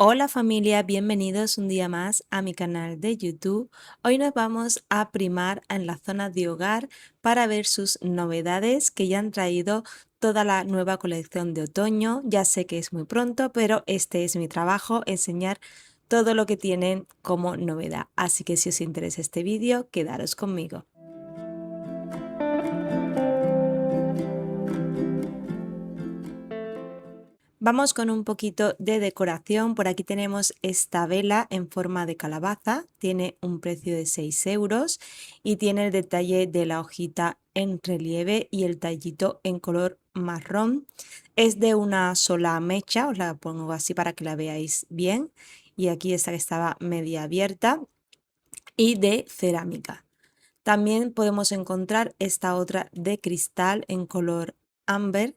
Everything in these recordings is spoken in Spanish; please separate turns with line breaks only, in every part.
Hola familia, bienvenidos un día más a mi canal de YouTube. Hoy nos vamos a primar en la zona de hogar para ver sus novedades que ya han traído toda la nueva colección de otoño. Ya sé que es muy pronto, pero este es mi trabajo, enseñar todo lo que tienen como novedad. Así que si os interesa este vídeo, quedaros conmigo. Vamos con un poquito de decoración. Por aquí tenemos esta vela en forma de calabaza. Tiene un precio de 6 euros y tiene el detalle de la hojita en relieve y el tallito en color marrón. Es de una sola mecha, os la pongo así para que la veáis bien. Y aquí esta que estaba media abierta y de cerámica. También podemos encontrar esta otra de cristal en color ámbar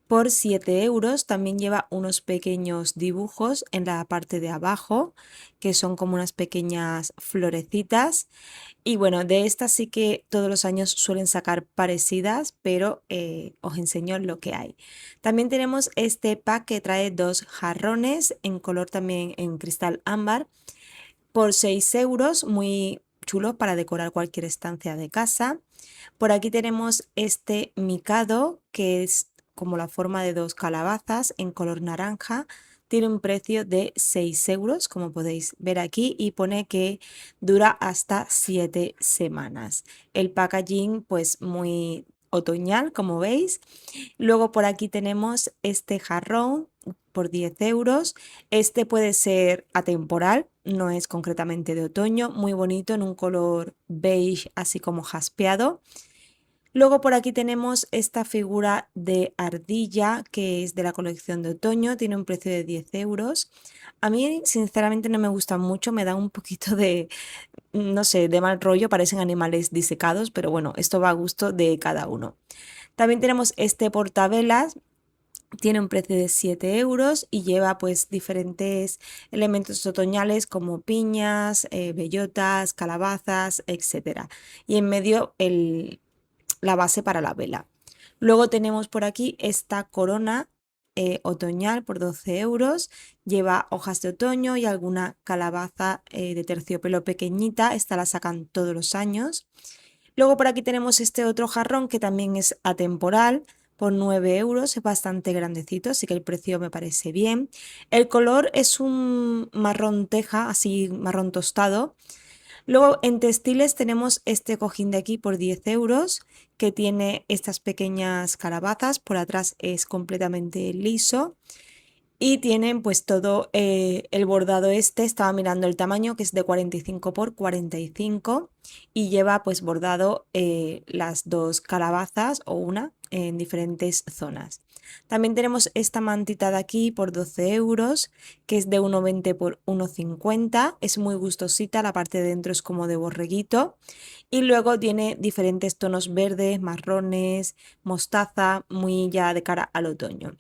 por 7 euros. También lleva unos pequeños dibujos en la parte de abajo que son como unas pequeñas florecitas. Y bueno, de estas sí que todos los años suelen sacar parecidas, pero os enseño lo que hay. También tenemos este pack que trae dos jarrones en color también en cristal ámbar por 6 euros, muy chulo para decorar cualquier estancia de casa. Por aquí tenemos este micado que es como la forma de dos calabazas en color naranja. Tiene un precio de 6 euros, como podéis ver aquí, y pone que dura hasta 7 semanas. El packaging pues muy otoñal, como veis. Luego por aquí tenemos este jarrón por 10 euros. Este puede ser atemporal, no es concretamente de otoño, muy bonito en un color beige así como jaspeado. Luego por aquí tenemos esta figura de ardilla que es de la colección de otoño, tiene un precio de 10 euros. A mí sinceramente no me gustan mucho, me da un poquito de, no sé, de mal rollo, parecen animales disecados, pero bueno, esto va a gusto de cada uno. También tenemos este portavelas, tiene un precio de 7 euros y lleva pues diferentes elementos otoñales como piñas, bellotas, calabazas, etcétera. Y en medio la base para la vela. Luego tenemos por aquí esta corona otoñal por 12 euros. Lleva hojas de otoño y alguna calabaza de terciopelo pequeñita. Esta la sacan todos los años. Luego por aquí tenemos este otro jarrón que también es atemporal por 9 euros, es bastante grandecito, así que el precio me parece bien. El color es un marrón teja, así marrón tostado. Luego en textiles tenemos este cojín de aquí por 10 euros que tiene estas pequeñas calabazas, por atrás es completamente liso. Y tienen pues todo el bordado este, estaba mirando el tamaño que es de 45 por 45 y lleva pues bordado las dos calabazas o una en diferentes zonas. También tenemos esta mantita de aquí por 12 euros que es de 1,20 por 1,50, es muy gustosita, la parte de dentro es como de borreguito y luego tiene diferentes tonos verdes, marrones, mostaza, muy ya de cara al otoño.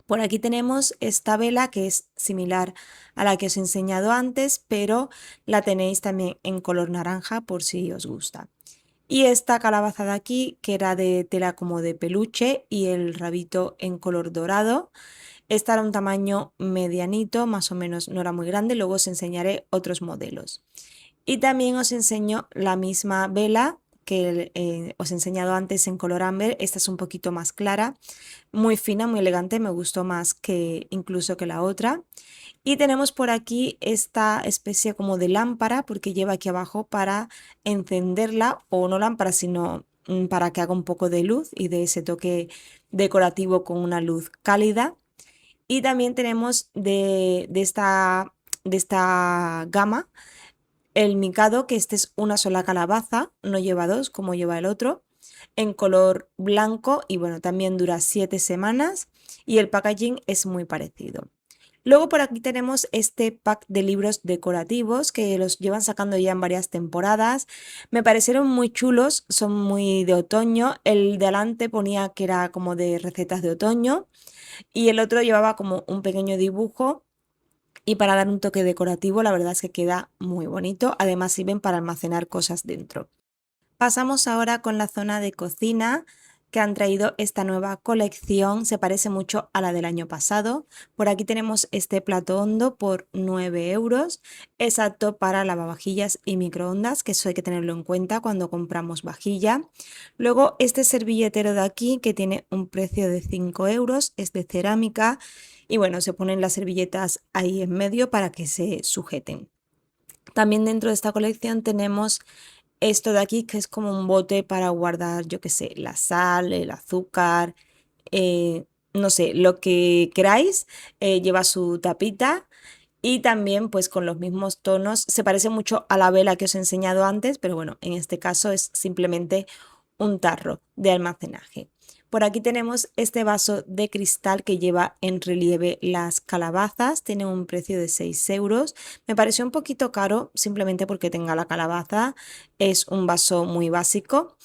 Por aquí tenemos esta vela que es similar a la que os he enseñado antes, pero la tenéis también en color naranja por si os gusta. Y esta calabaza de aquí, que era de tela como de peluche y el rabito en color dorado. Esta era un tamaño medianito, más o menos no era muy grande, luego os enseñaré otros modelos. Y también os enseño la misma vela que os he enseñado antes en color ámbar. Esta es un poquito más clara, muy fina, muy elegante, me gustó más que incluso que la otra. Y tenemos por aquí esta especie como de lámpara, porque lleva aquí abajo para encenderla, o no lámpara, sino para que haga un poco de luz y de ese toque decorativo con una luz cálida. Y también tenemos de esta gama el micado, que este es una sola calabaza, no lleva dos como lleva el otro, en color blanco y bueno, también dura 7 semanas y el packaging es muy parecido. Luego por aquí tenemos este pack de libros decorativos que los llevan sacando ya en varias temporadas. Me parecieron muy chulos, son muy de otoño. El de adelante ponía que era como de recetas de otoño y el otro llevaba como un pequeño dibujo y para dar un toque decorativo la verdad es que queda muy bonito. Además sirven para almacenar cosas dentro. Pasamos ahora con la zona de cocina. que han traído esta nueva colección, se parece mucho a la del año pasado. Por aquí tenemos este plato hondo por 9 euros, es apto para lavavajillas y microondas, que eso hay que tenerlo en cuenta cuando compramos vajilla. Luego este servilletero de aquí que tiene un precio de 5 euros, es de cerámica y bueno, se ponen las servilletas ahí en medio para que se sujeten. También dentro de esta colección tenemos esto de aquí que es como un bote para guardar, yo qué sé, la sal, el azúcar, eh, no sé, lo que queráis, lleva su tapita y también pues con los mismos tonos, se parece mucho a la vela que os he enseñado antes, pero bueno, en este caso es simplemente un tarro de almacenaje. Por aquí tenemos este vaso de cristal que lleva en relieve las calabazas, tiene un precio de 6 euros. Me pareció un poquito caro simplemente porque tenga la calabaza, es un vaso muy básico.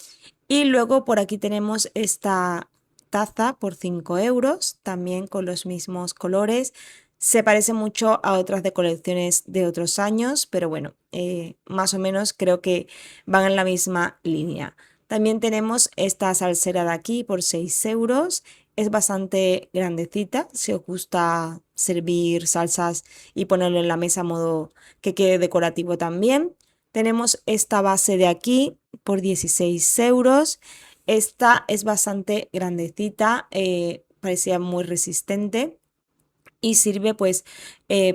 Y luego por aquí tenemos esta taza por 5 euros, también con los mismos colores. Se parece mucho a otras de colecciones de otros años, pero bueno, más o menos creo que van en la misma línea. También tenemos esta salsera de aquí por 6 euros. Es bastante grandecita, si os gusta servir salsas y ponerlo en la mesa a modo que quede decorativo también. Tenemos esta base de aquí por 16 euros. Esta es bastante grandecita, parecía muy resistente y sirve pues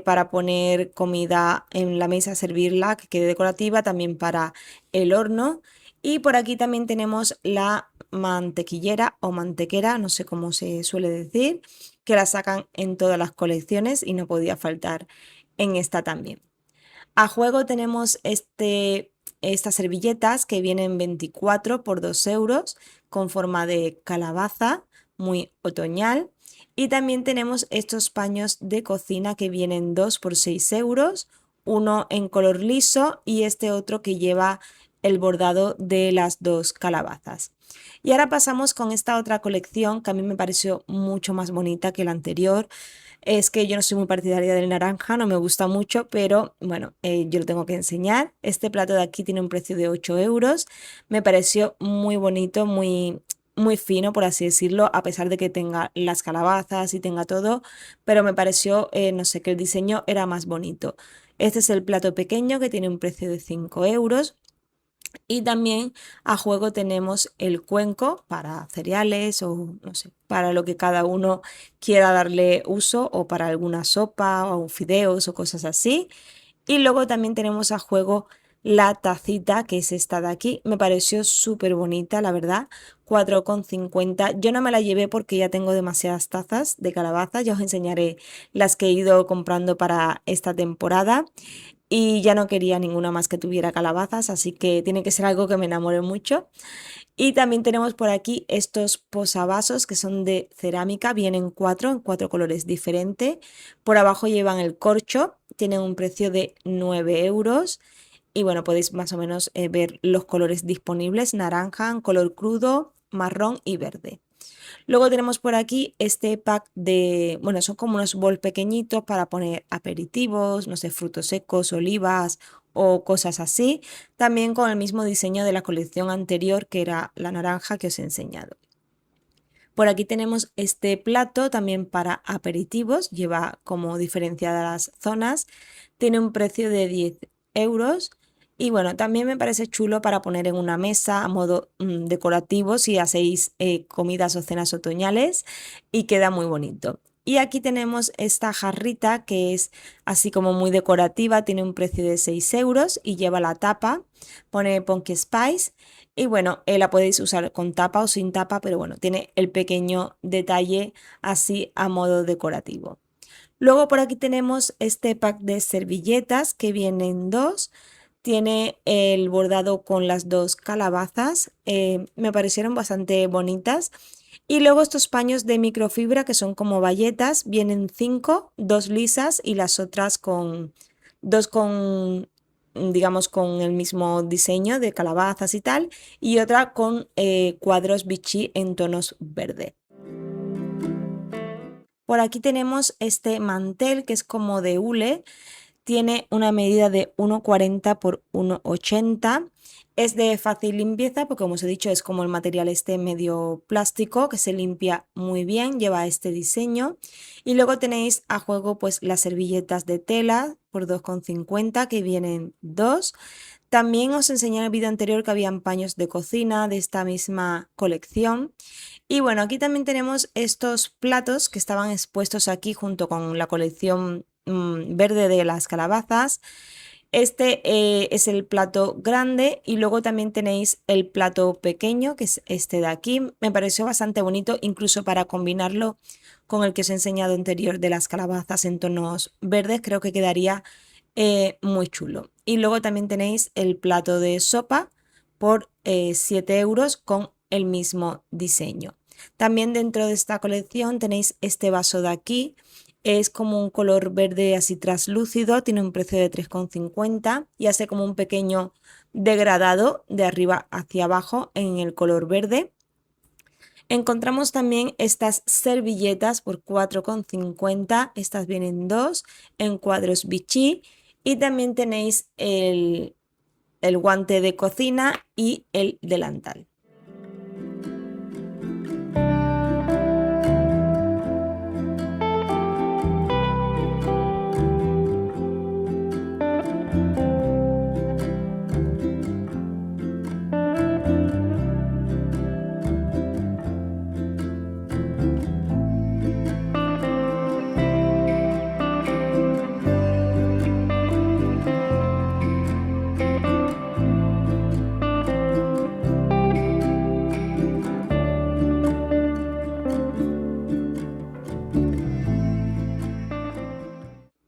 para poner comida en la mesa, servirla, que quede decorativa, también para el horno. Y por aquí también tenemos la mantequillera o mantequera, no sé cómo se suele decir, que la sacan en todas las colecciones y no podía faltar en esta también. A juego tenemos estas servilletas que vienen 24 por 2 euros con forma de calabaza, muy otoñal. Y también tenemos estos paños de cocina que vienen 2 por 6 euros, uno en color liso y este otro que lleva el bordado de las dos calabazas. Y ahora pasamos con esta otra colección que a mí me pareció mucho más bonita que la anterior. Es que yo no soy muy partidaria del naranja, no me gusta mucho, pero bueno, yo lo tengo que enseñar. Este plato de aquí tiene un precio de 8 euros. Me pareció muy bonito, muy fino, por así decirlo, a pesar de que tenga las calabazas y tenga todo, pero me pareció, no sé, que el diseño era más bonito. Este es el plato pequeño que tiene un precio de 5 euros. Y también a juego tenemos el cuenco para cereales o no sé, para lo que cada uno quiera darle uso o para alguna sopa o fideos o cosas así. Y luego también tenemos a juego la tacita, que es esta de aquí. Me pareció súper bonita, la verdad. 4,50. Yo no me la llevé porque ya tengo demasiadas tazas de calabaza. Ya os enseñaré las que he ido comprando para esta temporada y ya no quería ninguna más que tuviera calabazas, así que tiene que ser algo que me enamore mucho. Y también tenemos por aquí estos posavasos que son de cerámica, vienen en cuatro colores diferentes. Por abajo llevan el corcho, tienen un precio de 9 euros. Y bueno, podéis más o menos ver los colores disponibles, naranja, color crudo, marrón y verde. Luego tenemos por aquí este pack de, bueno, son como unos bols pequeñitos para poner aperitivos, no sé, frutos secos, olivas o cosas así. También con el mismo diseño de la colección anterior que era la naranja que os he enseñado. Por aquí tenemos este plato también para aperitivos, lleva como diferenciadas las zonas, tiene un precio de 10 euros y bueno, también me parece chulo para poner en una mesa a modo decorativo si hacéis comidas o cenas otoñales y queda muy bonito. Y aquí tenemos esta jarrita que es así como muy decorativa, tiene un precio de 6 euros y lleva la tapa, pone Pumpkin Spice y bueno, la podéis usar con tapa o sin tapa, pero bueno, tiene el pequeño detalle así a modo decorativo. Luego por aquí tenemos este pack de servilletas que vienen dos. Tiene el bordado con las dos calabazas, me parecieron bastante bonitas. Y luego estos paños de microfibra que son como bayetas, vienen cinco, dos lisas y las otras con dos con, digamos, con el mismo diseño de calabazas y tal, y otra con cuadros Vichy en tonos verde. Por aquí tenemos este mantel que es como de hule, tiene una medida de 1,40 por 1,80 Es de fácil limpieza porque, como os he dicho, es como el material este medio plástico que se limpia muy bien, lleva este diseño. Y luego tenéis a juego pues las servilletas de tela por 2,50 que vienen dos. También os enseñé en el vídeo anterior que habían paños de cocina de esta misma colección. Y bueno, aquí también tenemos estos platos que estaban expuestos aquí junto con la colección verde de las calabazas. Este es el plato grande y luego también tenéis el plato pequeño, que es este de aquí. Me pareció bastante bonito, incluso para combinarlo con el que os he enseñado anterior de las calabazas en tonos verdes, creo que quedaría muy chulo. Y luego también tenéis el plato de sopa por 7 euros con el mismo diseño. También dentro de esta colección tenéis este vaso de aquí. Es como un color verde así traslúcido, tiene un precio de 3,50 y hace como un pequeño degradado de arriba hacia abajo en el color verde. Encontramos también estas servilletas por 4,50, estas vienen dos en cuadros Vichy y también tenéis el guante de cocina y el delantal.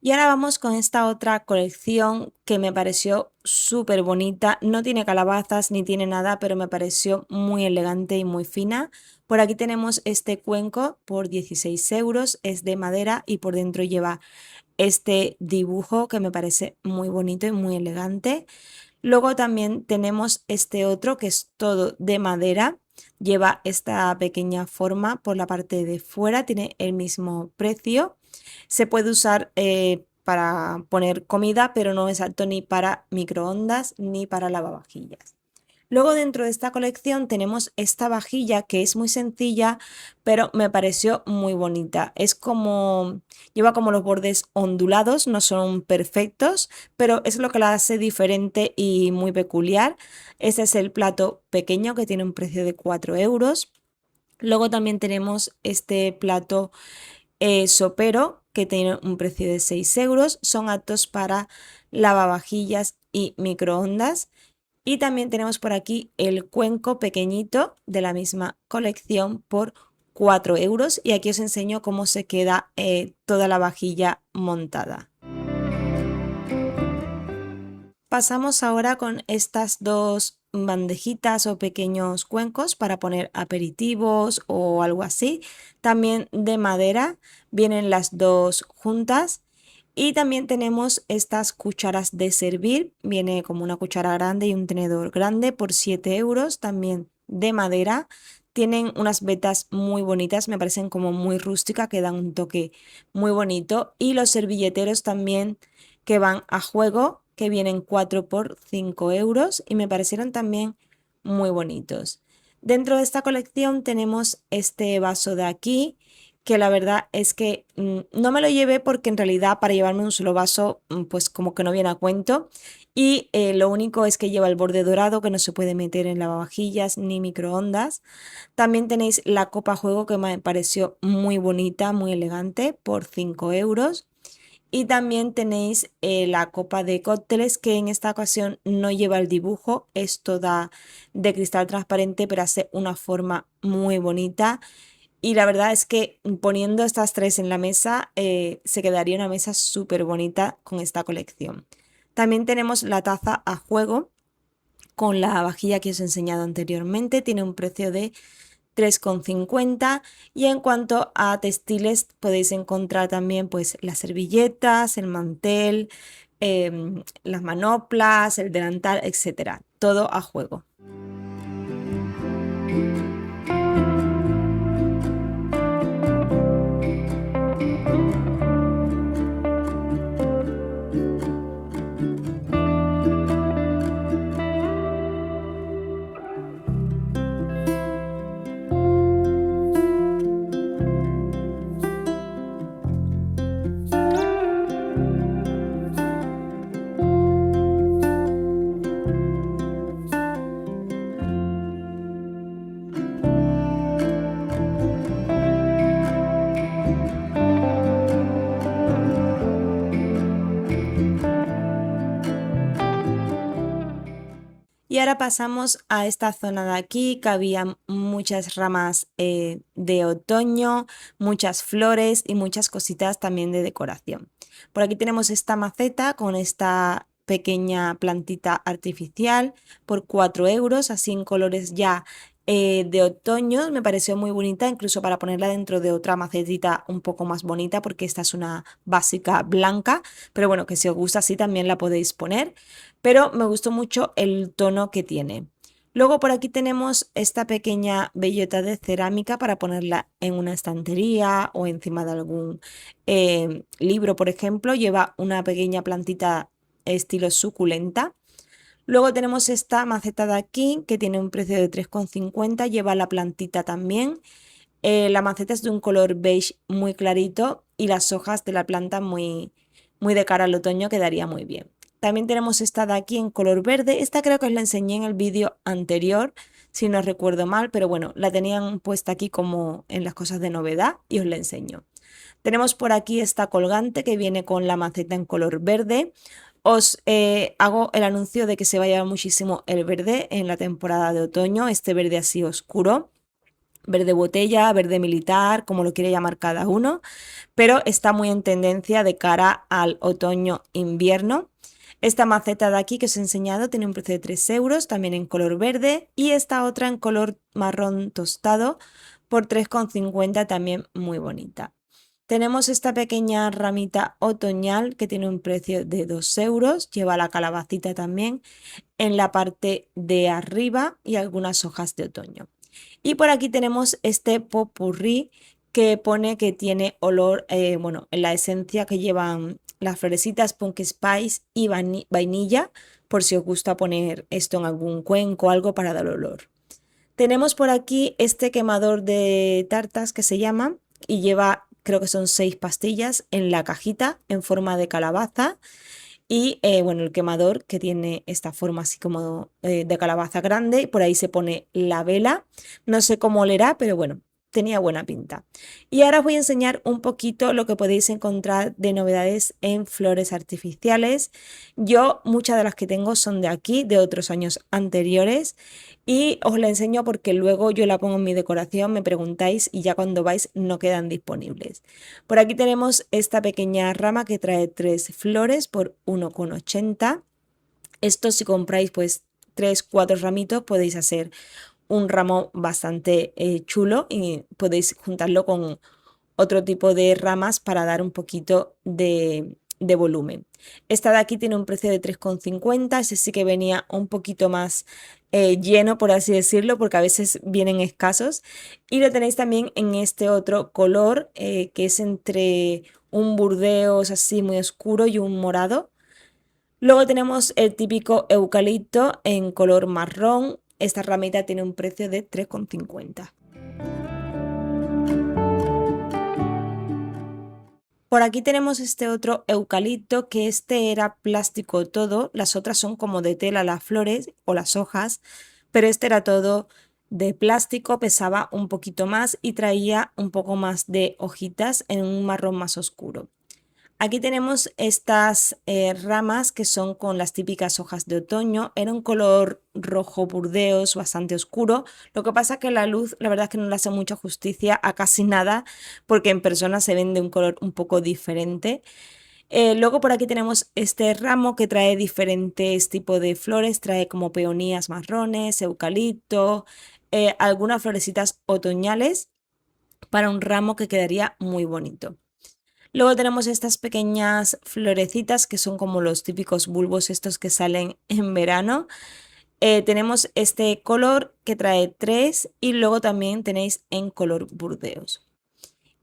Y ahora vamos con esta otra colección que me pareció súper bonita. No tiene calabazas ni tiene nada, pero me pareció muy elegante y muy fina. Por aquí tenemos este cuenco por 16 euros, es de madera y por dentro lleva este dibujo que me parece muy bonito y muy elegante. Luego también tenemos este otro que es todo de madera. Lleva esta pequeña forma por la parte de fuera, tiene el mismo precio. Se puede usar para poner comida, pero no es apto ni para microondas ni para lavavajillas. Luego dentro de esta colección tenemos esta vajilla que es muy sencilla, pero me pareció muy bonita. Es como, lleva como los bordes ondulados, no son perfectos, pero es lo que la hace diferente y muy peculiar. Este es el plato pequeño que tiene un precio de 4 euros. Luego también tenemos este plato sopero que tiene un precio de 6 euros. Son aptos para lavavajillas y microondas. Y también tenemos por aquí el cuenco pequeñito de la misma colección por 4 euros. Y aquí os enseño cómo se queda toda la vajilla montada. Pasamos ahora con estas dos bandejitas o pequeños cuencos para poner aperitivos o algo así. También de madera, vienen las dos juntas. Y también tenemos estas cucharas de servir, viene como una cuchara grande y un tenedor grande por 7 euros, también de madera. Tienen unas vetas muy bonitas, me parecen como muy rústicas, que dan un toque muy bonito. Y los servilleteros también que van a juego, que vienen 4 por 5 euros y me parecieron también muy bonitos. Dentro de esta colección tenemos este vaso de aquí, que la verdad es que no me lo llevé porque en realidad para llevarme un solo vaso pues como que no viene a cuento y lo único es que lleva el borde dorado que no se puede meter en lavavajillas ni microondas. También tenéis la copa juego que me pareció muy bonita, muy elegante por 5 euros. Y también tenéis la copa de cócteles que en esta ocasión no lleva el dibujo, es toda de cristal transparente pero hace una forma muy bonita. Y la verdad es que poniendo estas tres en la mesa se quedaría una mesa súper bonita con esta colección. También tenemos la taza a juego con la vajilla que os he enseñado anteriormente. Tiene un precio de 3,50 y en cuanto a textiles podéis encontrar también pues las servilletas, el mantel, las manoplas, el delantal, etcétera. Todo a juego. ahora pasamos a esta zona de aquí, que había muchas ramas de otoño, muchas flores y muchas cositas también de decoración. Por aquí tenemos esta maceta con esta pequeña plantita artificial por 4 euros, así en colores ya de otoño. Me pareció muy bonita, incluso para ponerla dentro de otra macetita un poco más bonita, porque esta es una básica blanca, pero bueno, que si os gusta así también la podéis poner, pero me gustó mucho el tono que tiene. Luego por aquí tenemos esta pequeña bellota de cerámica para ponerla en una estantería o encima de algún libro, por ejemplo. Lleva una pequeña plantita estilo suculenta. Luego tenemos esta maceta de aquí que tiene un precio de 3,50, lleva la plantita también. La maceta es de un color beige muy clarito y las hojas de la planta muy de cara al otoño, quedaría muy bien. También tenemos esta de aquí en color verde. Esta creo que os la enseñé en el vídeo anterior, si no recuerdo mal, pero bueno, la tenían puesta aquí como en las cosas de novedad y os la enseño. Tenemos por aquí esta colgante que viene con la maceta en color verde. Os hago el anuncio de que se va a llevar muchísimo el verde en la temporada de otoño, este verde así oscuro, verde botella, verde militar, como lo quiere llamar cada uno, pero está muy en tendencia de cara al otoño-invierno. Esta maceta de aquí que os he enseñado tiene un precio de 3 euros, también en color verde, y esta otra en color marrón tostado por 3,50, también muy bonita. Tenemos esta pequeña ramita otoñal que tiene un precio de 2 euros, lleva la calabacita también en la parte de arriba y algunas hojas de otoño. Y por aquí tenemos este popurrí que pone que tiene olor, bueno, en la esencia que llevan las florecitas pumpkin spice y vainilla, por si os gusta poner esto en algún cuenco o algo para dar olor. Tenemos por aquí este quemador de tartas que se llama y lleva, creo que son 6 pastillas en la cajita en forma de calabaza. Y bueno, el quemador que tiene esta forma así como de calabaza grande, y por ahí se pone la vela. No sé cómo olerá, pero bueno, tenía buena pinta. Y ahora os voy a enseñar un poquito lo que podéis encontrar de novedades en flores artificiales. Yo muchas de las que tengo son de aquí, de otros años anteriores, y os la enseño porque luego yo la pongo en mi decoración, me preguntáis y ya cuando vais no quedan disponibles. Por aquí tenemos esta pequeña rama que trae 3 flores por 1,80. Esto si compráis pues 3, 4 ramitos podéis hacer un ramo bastante chulo y podéis juntarlo con otro tipo de ramas para dar un poquito de volumen. Esta de aquí tiene un precio de 3,50, ese sí que venía un poquito más lleno, por así decirlo, porque a veces vienen escasos. Y lo tenéis también en este otro color que es entre un burdeos así muy oscuro y un morado. Luego tenemos el típico eucalipto en color marrón. Esta ramita tiene un precio de 3,50. Por aquí tenemos este otro eucalipto, que este era plástico todo, las otras son como de tela las flores o las hojas, pero este era todo de plástico, pesaba un poquito más y traía un poco más de hojitas en un marrón más oscuro. Aquí tenemos estas ramas que son con las típicas hojas de otoño. Era un color rojo burdeos bastante oscuro. Lo que pasa que la luz, la verdad es que no le hace mucha justicia a casi nada, porque en persona se ven de un color un poco diferente. Luego por aquí tenemos este ramo que trae diferentes tipos de flores. Trae como peonías marrones, eucalipto, algunas florecitas otoñales para un ramo que quedaría muy bonito. Luego tenemos estas pequeñas florecitas que son como los típicos bulbos estos que salen en verano. Tenemos este color que trae 3 y luego también tenéis en color burdeos.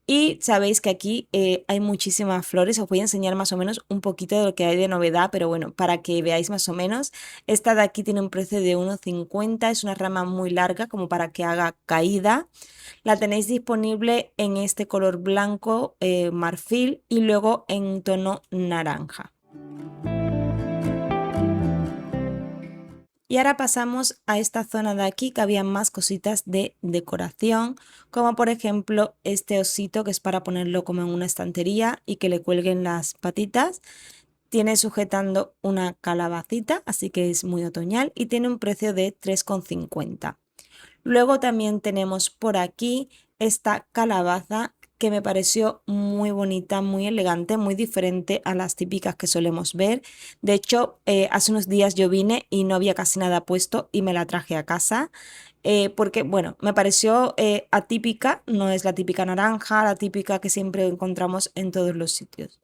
Y sabéis que aquí hay muchísimas flores, os voy a enseñar más o menos un poquito de lo que hay de novedad, pero bueno, para que veáis más o menos. Esta de aquí tiene un precio de 1,50, es una rama muy larga como para que haga caída. La tenéis disponible en este color blanco marfil y luego en tono naranja. Y ahora pasamos a esta zona de aquí que había más cositas de decoración, como por ejemplo este osito que es para ponerlo como en una estantería y que le cuelguen las patitas. tiene sujetando una calabacita, así que es muy otoñal y tiene un precio de 3,50. Luego también tenemos por aquí esta calabaza que me pareció muy bonita, muy elegante, muy diferente a las típicas que solemos ver. De hecho, hace unos días yo vine y no había casi nada puesto y me la traje a casa. Porque, bueno, me pareció atípica, no es la típica naranja, la típica que siempre encontramos en todos los sitios.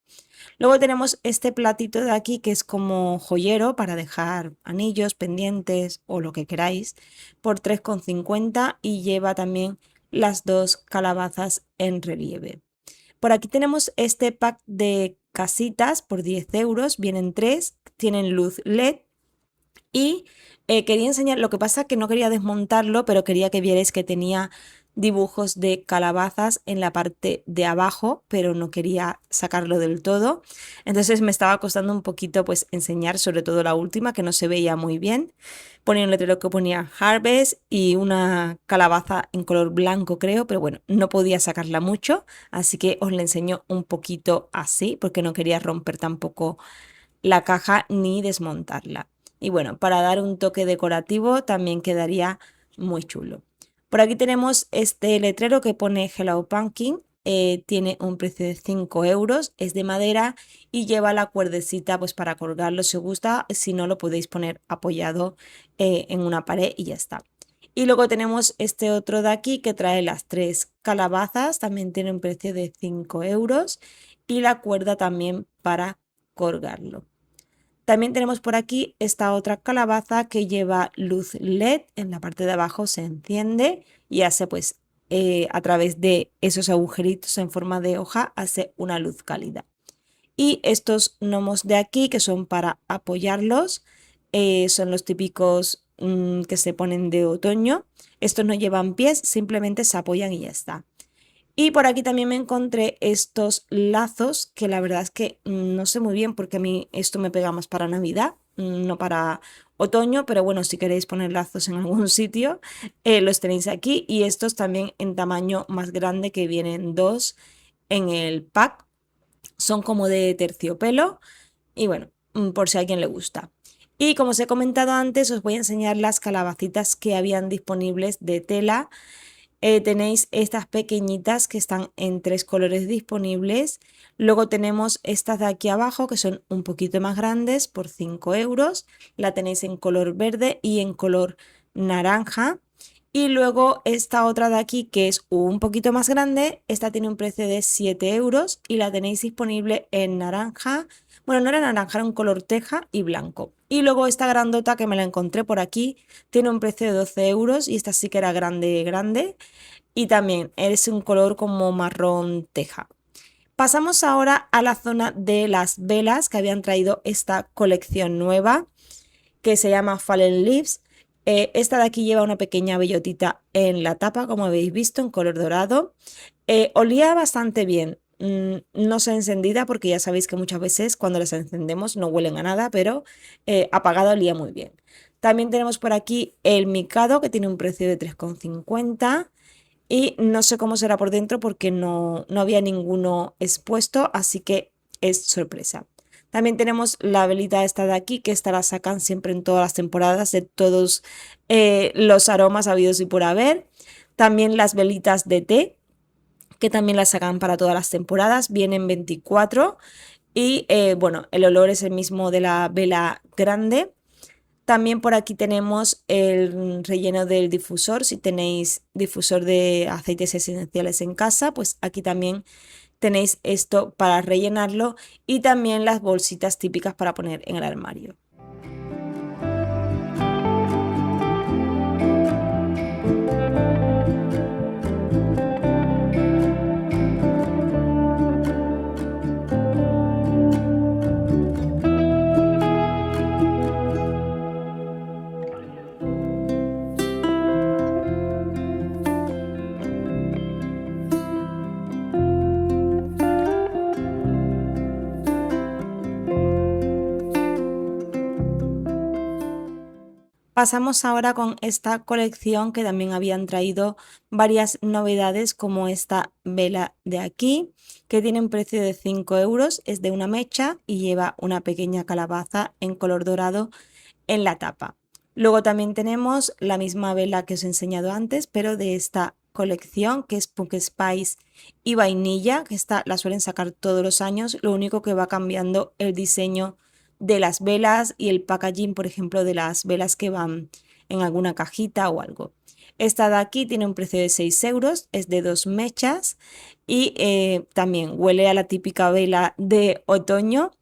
Luego tenemos este platito de aquí que es como joyero para dejar anillos, pendientes o lo que queráis por 3,50 y lleva también las dos calabazas en relieve. Por aquí tenemos este pack de casitas por 10 euros, vienen tres, tienen luz LED y quería enseñar, lo que pasa que no quería desmontarlo, pero quería que vierais que tenía dibujos de calabazas en la parte de abajo, pero no quería sacarlo del todo. Entonces me estaba costando un poquito pues enseñar, sobre todo la última, que no se veía muy bien. Ponía un letrero que ponía Harvest y una calabaza en color blanco, creo, pero bueno, no podía sacarla mucho, así que os la enseño un poquito así, porque no quería romper tampoco la caja ni desmontarla. Y bueno, para dar un toque decorativo también quedaría muy chulo. Por aquí tenemos este letrero que pone Hello Pumpkin. Tiene un precio de 5 euros, es de madera y lleva la cuerdecita pues para colgarlo si os gusta, si no lo podéis poner apoyado en una pared y ya está. Y luego tenemos este otro de aquí que trae las tres calabazas, también tiene un precio de 5 euros y la cuerda también para colgarlo. También tenemos por aquí esta otra calabaza que lleva luz LED, en la parte de abajo se enciende y hace pues a través de esos agujeritos en forma de hoja hace una luz cálida. Y estos gnomos de aquí que son para apoyarlos, son los típicos que se ponen de otoño. Estos no llevan pies, simplemente se apoyan y ya está. Y por aquí también me encontré estos lazos que la verdad es que no sé muy bien porque a mí esto me pega más para Navidad, no para otoño, pero bueno, si queréis poner lazos en algún sitio, los tenéis aquí y estos también en tamaño más grande que vienen dos en el pack, son como de terciopelo y bueno, por si a alguien le gusta. Y como os he comentado antes, os voy a enseñar las calabacitas que habían disponibles de tela. Tenéis estas pequeñitas que están en tres colores disponibles. Luego tenemos estas de aquí abajo que son un poquito más grandes por 5 euros. La tenéis en color verde y en color naranja. Y luego esta otra de aquí que es un poquito más grande. Esta tiene un precio de 7 euros y la tenéis disponible en naranja. Bueno, no era naranja, era un color teja y blanco. Y luego esta grandota que me la encontré por aquí tiene un precio de 12 euros y esta sí que era grande, grande. Y también es un color como marrón teja. Pasamos ahora a la zona de las velas que habían traído esta colección nueva que se llama Fallen Leaves. Esta de aquí lleva una pequeña bellotita en la tapa, como habéis visto, en color dorado. Olía bastante bien. No se ha encendida porque ya sabéis que muchas veces cuando las encendemos no huelen a nada, pero apagada olía muy bien. También tenemos por aquí el micado que tiene un precio de 3,50 y no sé cómo será por dentro porque no había ninguno expuesto, así que es sorpresa. También tenemos la velita esta de aquí, que esta la sacan siempre en todas las temporadas de todos los aromas habidos y por haber. También las velitas de té, que también las sacan para todas las temporadas, vienen 24 y bueno, el olor es el mismo de la vela grande. También por aquí tenemos el relleno del difusor. Si tenéis difusor de aceites esenciales en casa, pues aquí también tenéis esto para rellenarlo y también las bolsitas típicas para poner en el armario. Pasamos ahora con esta colección que también habían traído varias novedades, como esta vela de aquí, que tiene un precio de 5 euros, es de una mecha y lleva una pequeña calabaza en color dorado en la tapa. Luego también tenemos la misma vela que os he enseñado antes, pero de esta colección, que es Punk Spice y vainilla, que esta la suelen sacar todos los años, lo único que va cambiando el diseño de las velas y el packaging, por ejemplo, de las velas que van en alguna cajita o algo. Esta de aquí tiene un precio de 6 euros, es de 2 mechas y también huele a la típica vela de otoño.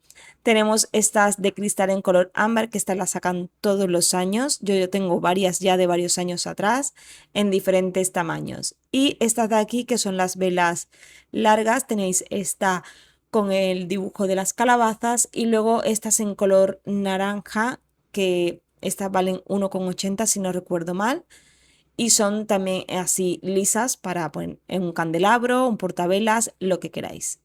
Tenemos estas de cristal en color ámbar, que estas las sacan todos los años. Yo tengo varias ya de varios años atrás en diferentes tamaños. Y estas de aquí, que son las velas largas, tenéis esta con el dibujo de las calabazas y luego estas en color naranja, que estas valen 1,80 si no recuerdo mal. Y son también así lisas para poner en un candelabro, un portavelas, lo que queráis.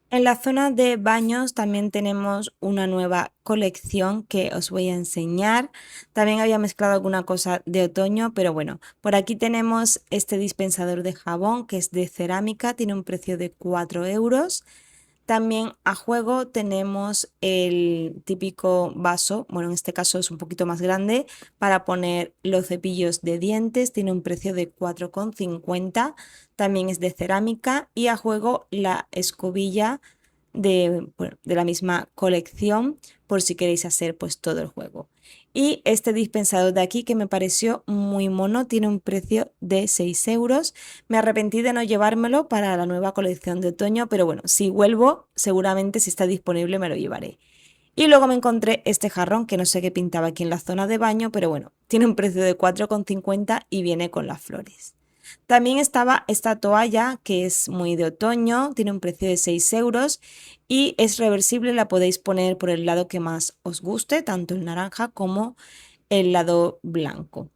En la zona de baños también tenemos una nueva colección que os voy a enseñar. También había mezclado alguna cosa de otoño, pero bueno, por aquí tenemos este dispensador de jabón que es de cerámica, tiene un precio de 4 euros. También a juego tenemos el típico vaso, bueno, en este caso es un poquito más grande, para poner los cepillos de dientes, tiene un precio de 4,50, también es de cerámica y a juego la escobilla bueno, de la misma colección por si queréis hacer pues todo el juego. Y este dispensador de aquí que me pareció muy mono, tiene un precio de 6 euros. Me arrepentí de no llevármelo para la nueva colección de otoño, pero bueno, si vuelvo, seguramente si está disponible me lo llevaré. Y luego me encontré este jarrón que no sé qué pintaba aquí en la zona de baño, pero bueno, tiene un precio de 4,50 y viene con las flores. También estaba esta toalla que es muy de otoño, tiene un precio de 6 euros y es reversible, la podéis poner por el lado que más os guste, tanto el naranja como el lado blanco.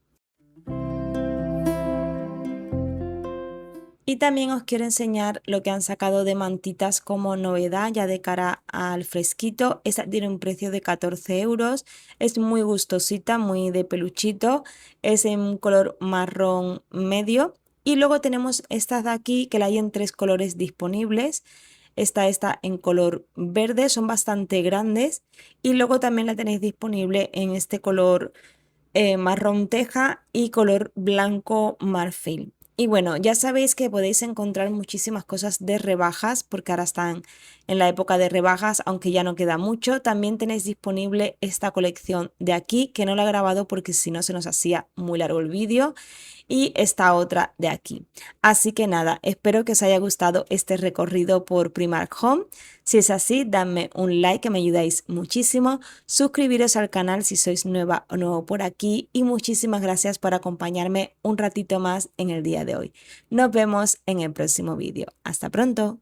Y también os quiero enseñar lo que han sacado de mantitas como novedad ya de cara al fresquito. Esta tiene un precio de 14 euros, es muy gustosita, muy de peluchito, es en un color marrón medio. Y luego tenemos estas de aquí que la hay en 3 colores disponibles. Esta en color verde, son bastante grandes. Y luego también la tenéis disponible en este color marrón teja y color blanco marfil. Y bueno, ya sabéis que podéis encontrar muchísimas cosas de rebajas porque ahora están en la época de rebajas, aunque ya no queda mucho. También tenéis disponible esta colección de aquí, que no la he grabado porque si no se nos hacía muy largo el vídeo, y esta otra de aquí. Así que nada, espero que os haya gustado este recorrido por Primark Home. Si es así, dadme un like que me ayudáis muchísimo. Suscribiros al canal si sois nueva o nuevo por aquí y muchísimas gracias por acompañarme un ratito más en el día de hoy. Nos vemos en el próximo vídeo. Hasta pronto.